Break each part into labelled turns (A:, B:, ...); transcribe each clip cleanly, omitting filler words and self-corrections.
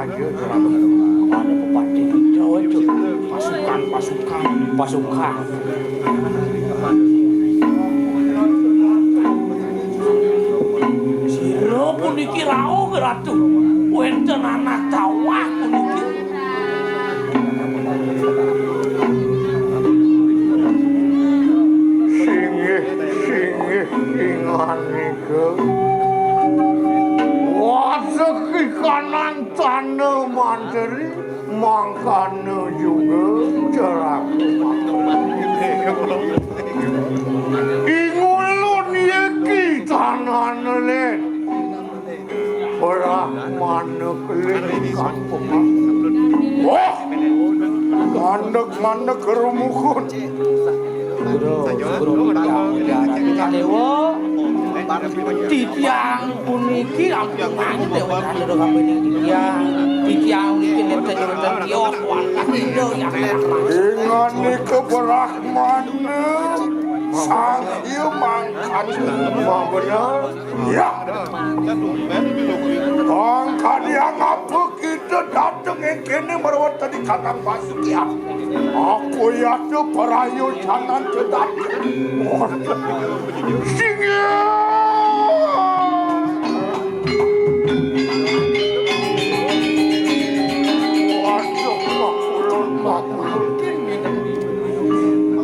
A: aja ada pepati Jawa itu pasukan sira puniki rao ratu wonten anak tawah puniki singih ingan niku wajah kanan tanah mandiri mangkana juga jarak ingulun yeki tanah nelen orang mana kelilikan pemak wah mandek kerumukun Guru Dewa titiang puniki ampun banget dewa kandero kabeh titiang iki nenten kios wan kakindo yang dengan nike berahmane sang ieu mangkat bener ya angkat yang apa kita datang kene merawat tadi kakang Basuki aku ya tuh perayu jangan cedak singnya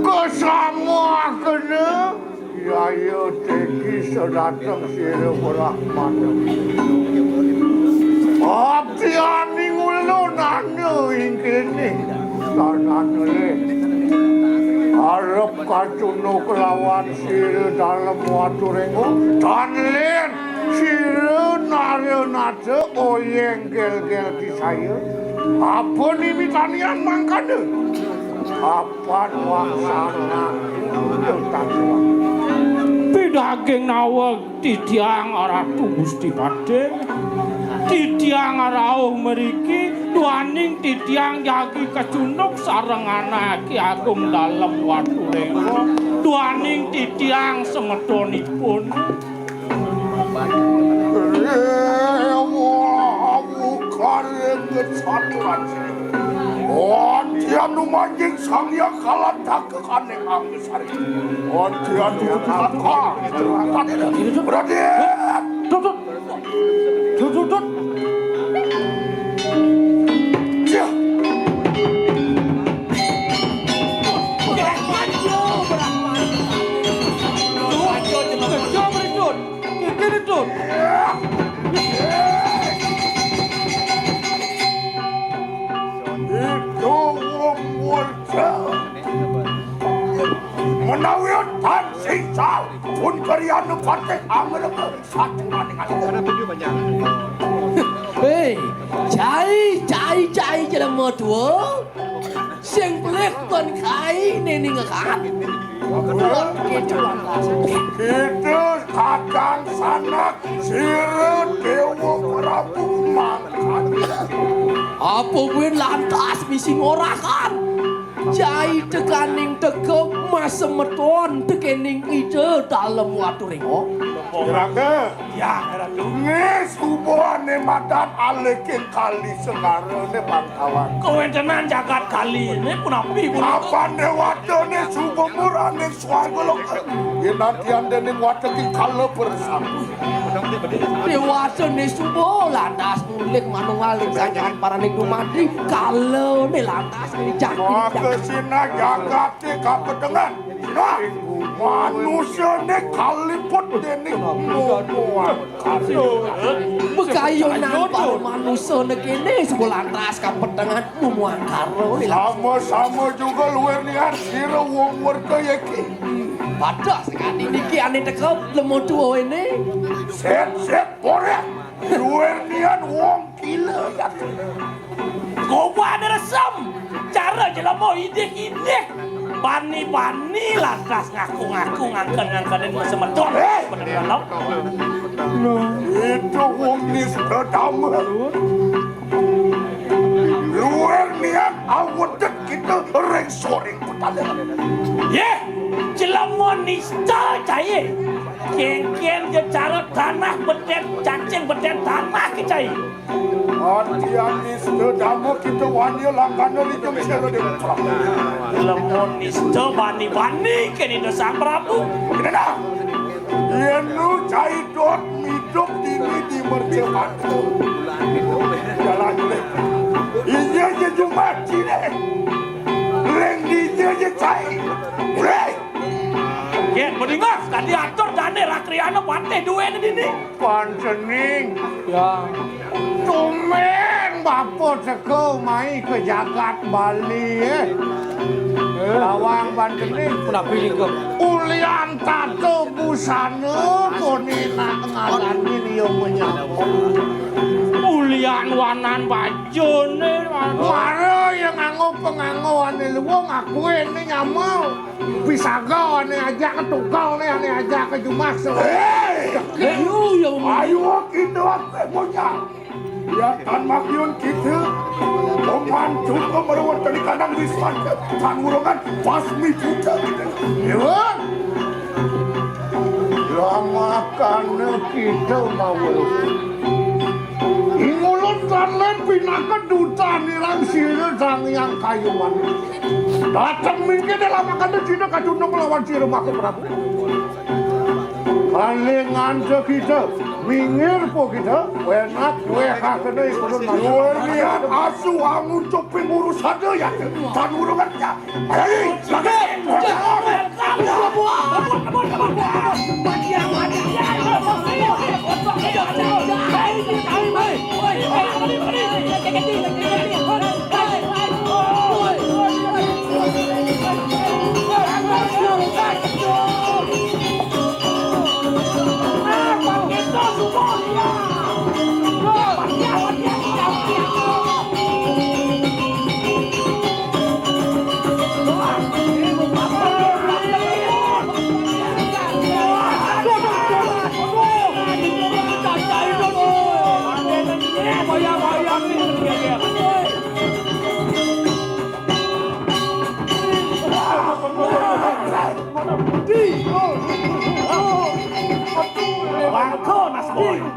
A: kesamua kena ya teki sedatang sira berahman abdi ani ngulun anu ingkini tanane le arep kacuno kelawan sira dalam watu rengo dan len sira naryo nate oyeng-gel di saya apa nimitanian mangkane apa wangsana pidaging naweg titiang Ratu Gusti Padhe titiang rawuh mriki duaning titiang Yagi Kecunuk sareng anak Ki Agung dalem Waturenga duaning titiang semedhonipun Ontian numanjing sangya kaladak kekaneng anggesari. Ontian numanjing berarti. Tut. Menawir tan sisa pun karian partai angger satu hei cai jelema tua sing pelih kon kai nini ngekat itu kakang sanak sira Dewa Prabu mangkat apa kuwi lantas misi ngorakan Jai tekaning tegep mas semeton tekening ide dalem Waturenga Raka ya Ratu nges hubunane madan alekin kali sengarane bangkawan kewentenan jagat kali ini punapi apane wadone subumurane swagolok yenantian dening wadeki kala bersama dewasane subo lantas mulik manunggaling sanjang paraning dumadi kala ne lantas jakti kesina jagati kapedengan manusia ne kaliput dening muan bekayunan para manusia ne kene sebulantas kapedengan muan karo sama-sama juga luar niat sira wong warga yaki pada sekali niki ane tekep lemo tuwa ini set borek luar niat wong gila goba resem cara jelema idik bani lantas ngaku ngangken semedon bener lho itu wong nista damel luar niat awetet kita reng-soreng petale ye jelema nista caye
B: Kengken je cara tanah bedet cacing bedet tanah kita.
C: Artian niste damu kita wani langkana lijung selo de.
B: Lemon niste bani-bani kini Sang Prabu.
C: Kenapa? Yenu cai dot hidup ini di mercepat. Jalan le. Iya je Jumat cine. Leng di je cai. Leng.
B: Ken mendingas tadi atur dane rakriana pateh duwe ini.
C: Pancening. Ya. Tumeng bapo seko mai ke Jagat Bali Lawang Pancening.
A: Kenapa ini ke?
C: Ulian tato busana ponina ngalani niyo menyapa.
B: Ulian wanan bajone
C: Mara yang nganggo pengangoan lu wong aku ini nyamau. Bisa go ane aja ke tukang ane aja ke Jumas. Ayo kita punya. Ya tan makyun kita. Oman cukup merawat dari kandang wisman. Tan ngurungan pasmi puja kita. Iya. Lama karena kita mau Ingulun tanlen pinakan duta nirang sira sang yang kayuan. Datang mingke dalam makan Cina kajuna melawan sira Maka Prabu. Kalingan kita mingir po kita. Wenak weha kena ikulun maju. Lihat asu angun coping urus ada ya. Tan urungannya. Ayo, lagi.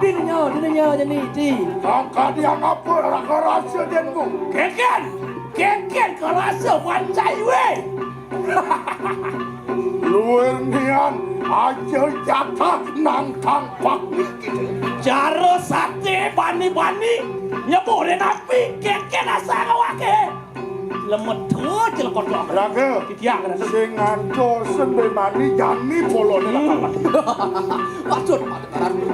A: Dinanya jadi di.
C: Angka dia ngapa raka rahsia denku.
B: Ken kerasa wancai we.
C: Luar nian aja jatah nang tampak kita.
B: Cara sate bani-bani nyebore napi ken asa ngawake. Lemot tuh jelekot doang.
C: Raga, sing nganco sembe mani jani polone lakapan.
A: Maksud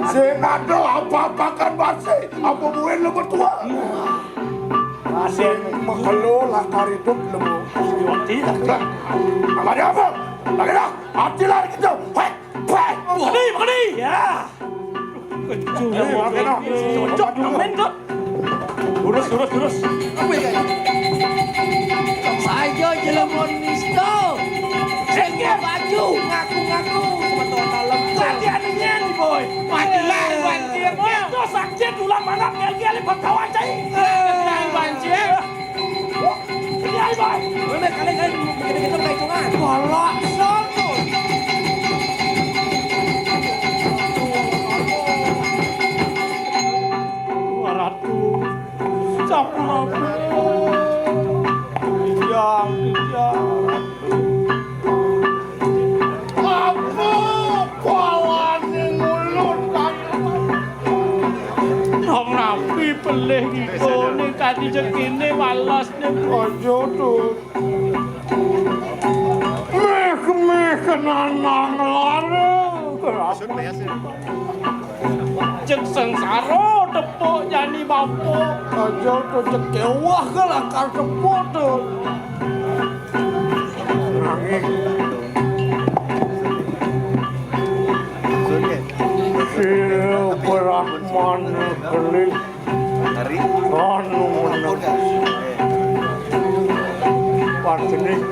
C: Sing ada apa-apa kan basi, apa muen lemot tua. Sing makalo lakar hidup lemot.
B: Yoti tak.
C: Ada apa? Lagi dah, hati lari kita. Hei,
B: Makani ya. Cocok main tuh. Terus.
A: saya jelemon nisto. Sengge baju ngaku-ngaku semeton dalam.
B: Latihannya nih boy. Matilah banjir. Itu sakit ulang malam gel-gel berkawan cai. Banjir. Ini ayo boy.
A: Mana kalian begitu kayak hitungan. Kolok sono.
B: Pelih gitu nih tadi jekine walas nih
C: Ojo tuh. Meh kenanang lare.
B: Cek sengsara tepuk jani bapo.
C: Ojo tuh cek kewah ke lakar tepuk tuh. Sira berahman kelik. Anu menang. Pancening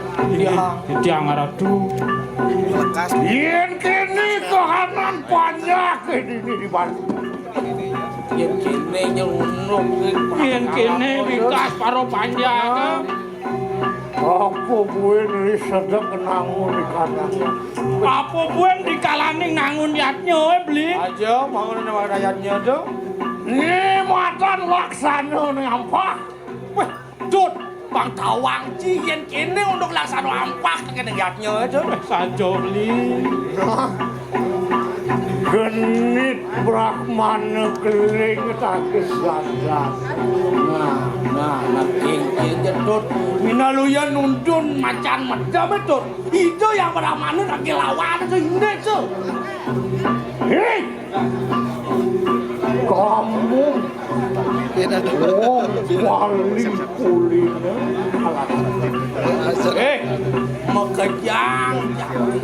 B: Tiang aradu.
C: yen kene kahanan banyak ini di Bali.
A: Yen kene nyelundup.
B: Yen kene wikas paro panjang.
C: Apa buen ini sedek kenangu di kanan.
B: Apa buen di kalan wani nangun yatnya beli.
A: Aja mau nama rakyatnya tuh.
C: Ini matan laksana nih ampah.
B: Weh, Dut, Bang Tawang yen kene untuk laksana ampah kene yatnya itu. Saja beli.
C: Genit Brahmana keling takis gagas.
B: Nah, king jedut. Minaluya nundun macan medam itu. Itu yang Brahmana lagi lawan itu ini itu.
C: Hei! Kamu paling kuliner
B: Makejang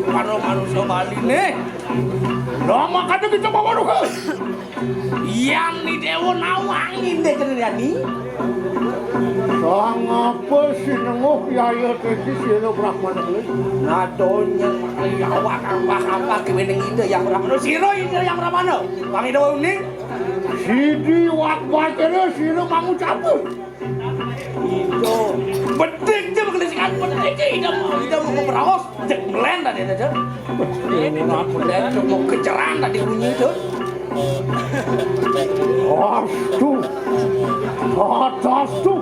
B: para manusia Bali nih.
C: Lah makanya kita bawa lu ke.
B: Yang ni Dewa nawangin deh kerjaan ni.
C: Sang apa sih nengok yaya tadi sila Brahmana keling?
B: Nadonya awak apa kewenang ide yang Brahmana. Siro ide yang Brahmana. Kami Dewa ni.
C: Sidi wak bacanya sila kamu cabut.
B: Itu bedek je berkelisikan bedek je ida mau berawos jek melen tadi aja. Ini aku lihat mau kejaran tadi bunyi itu.
C: Astu,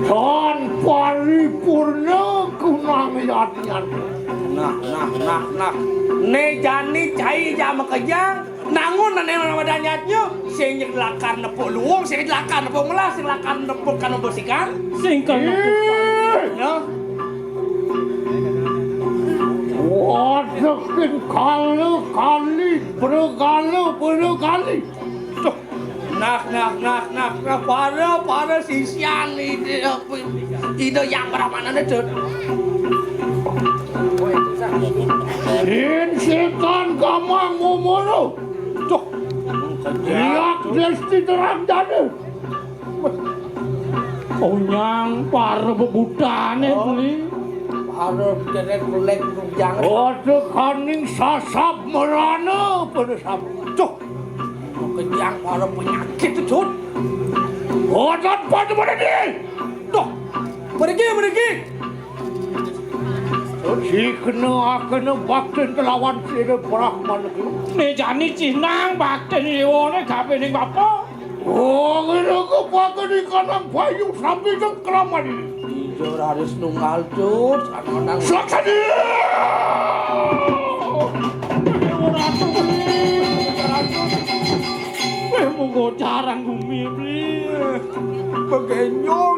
C: dan paripurna kunang yatian.
B: Nah. Ne jani cai jam kejang. Nangun nane madanyatnya sing lakar nepuk luwung, sing lakar nepuk melas, sing lakar nepuk kan membersihkan, sing kan nepuk. Ya.
C: Wajakin kali, berkali.
B: Tuh. Nah, para sisian ide yang Brahmana itu.
C: Din setan kamang ngomono.
B: Tuh.
C: Lihat desti terang dada.
B: Onyang para bebudane beli. Para derek golek rujang.
C: Ada kaning sasap merana pada sap.
B: Tuh. Kejang para penyakit itu.
C: Odat pada mana dia?
B: Tuh. Pergi.
C: Si kena bakten kelawan sila Brahmana itu.
B: Ni jani cinang bakten iwane gape ning bapa.
C: Oh, kena kepakai di kanang payung sampai ke keramat ini.
B: Ijo harus nunggal tuh, kadang-kadang.
C: Sakadi!
B: Munggo jarang bumi beli. Begenyol,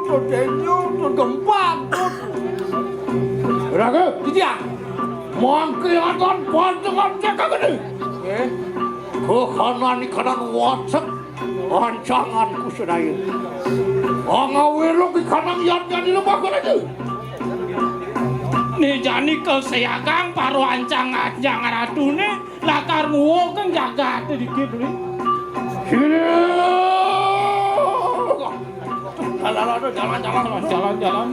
B: gempak.
C: Raga,
B: Dia.
C: mangkiatan pandangan cekak ini.
B: Eh,
C: Ke kanan wasak, rancanganku sedaya. Angawelok di kanan yatnya di lembaga itu.
B: ni jani keseyagang paru ancang-ancang ratune lakar nguwo kan jagat dikit beli.
C: Sini.
B: Jalan-jalan.